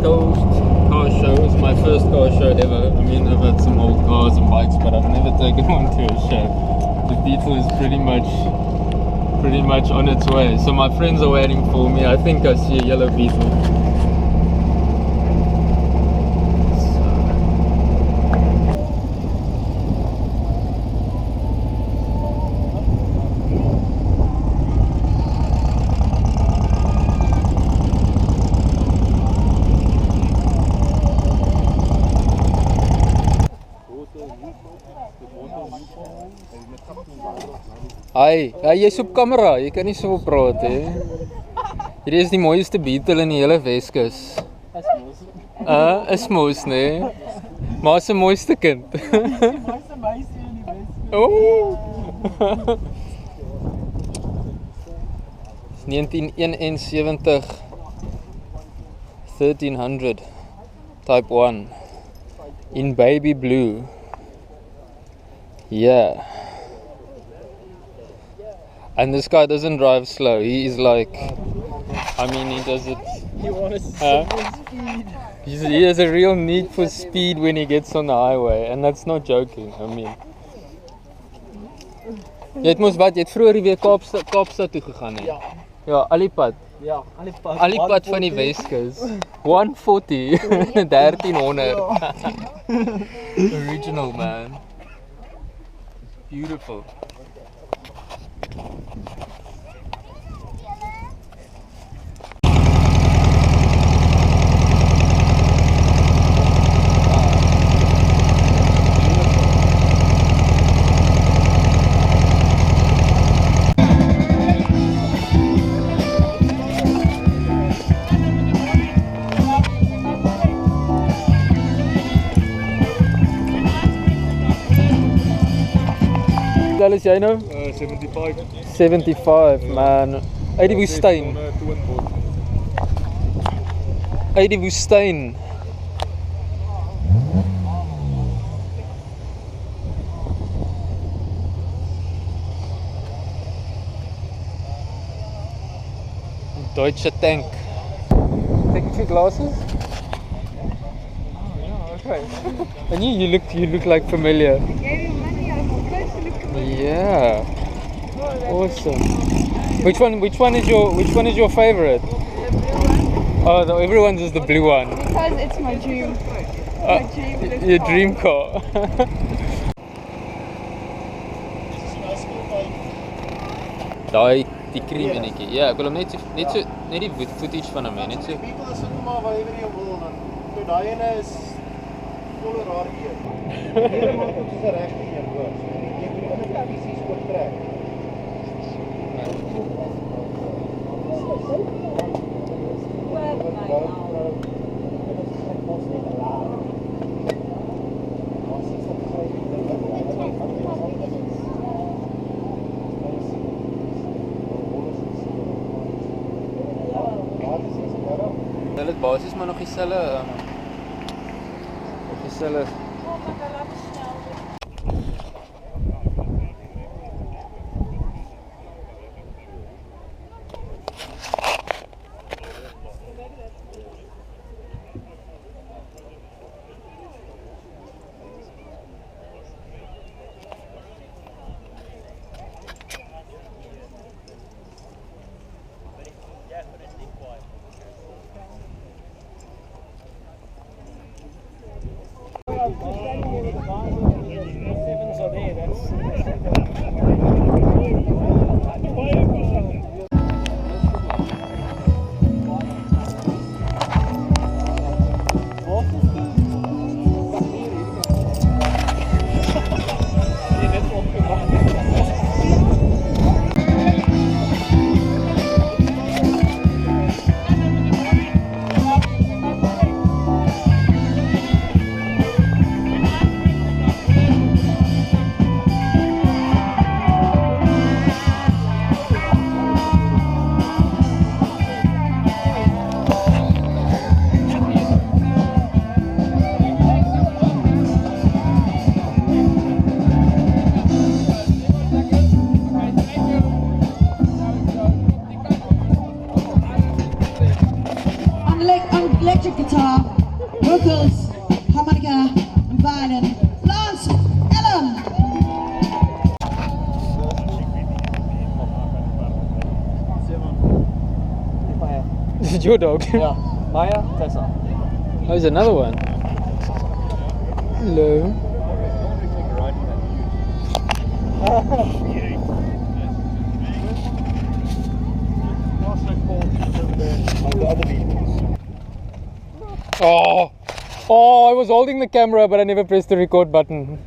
Coast car show. It's my first car show ever. I mean, I've had some old cars and bikes, but I've never taken one to a show. The Beetle is pretty much on its way. So my friends are waiting for me. I think I see a yellow Beetle. Hi, jy's op kamera, jy kan nie so praat hè. Hierdie is die mooiste Beetle in die hele Weskus. Is mos nee. Maar is 'n mooiste kind. Die mooiste meisie in die Weskus. Oh. 1971 1300 type 1 in baby blue. Yeah. And this guy doesn't drive slow. He is like, I mean, he does it. You want to speed. He has a real need for speed when he gets on the highway, and that's not joking. I mean, jy het mos wat? Jy het vroeër die week Kaapstad toe gegaan hè? Ja. Ja, al die pad. Ja, Al die pad van die Weskus. 140, 1300. Original man. Beautiful. Hoe is jy nou? 75. 75 man. Uit die woestyn. Uit die woestyn. Deutsche Tank. Take a few glasses. Oh yeah, okay. And you look like familiar. Yeah. Awesome. Which one is your favorite? Oh, no, everyone's is the blue one. Because it's my dream. Your dream car. Daai die kriminetjie. Ja, ek wil hom net die footage van hom hê, net so. Die Beetle is ook maar waar jy wil dan. So daai ene is volle rare een. Hierdie maak ook soos 'n regte een hoor. Jy moet net fisies oortrek. Hulle het basies maar nog dieselfde electric guitar, vocals, harmonica, violin, Lance Ellen. Is it your dog? Ja, Maya, Tessa. Oh, there's another one. Hello. Oh, I was holding the camera, but I never pressed the record button.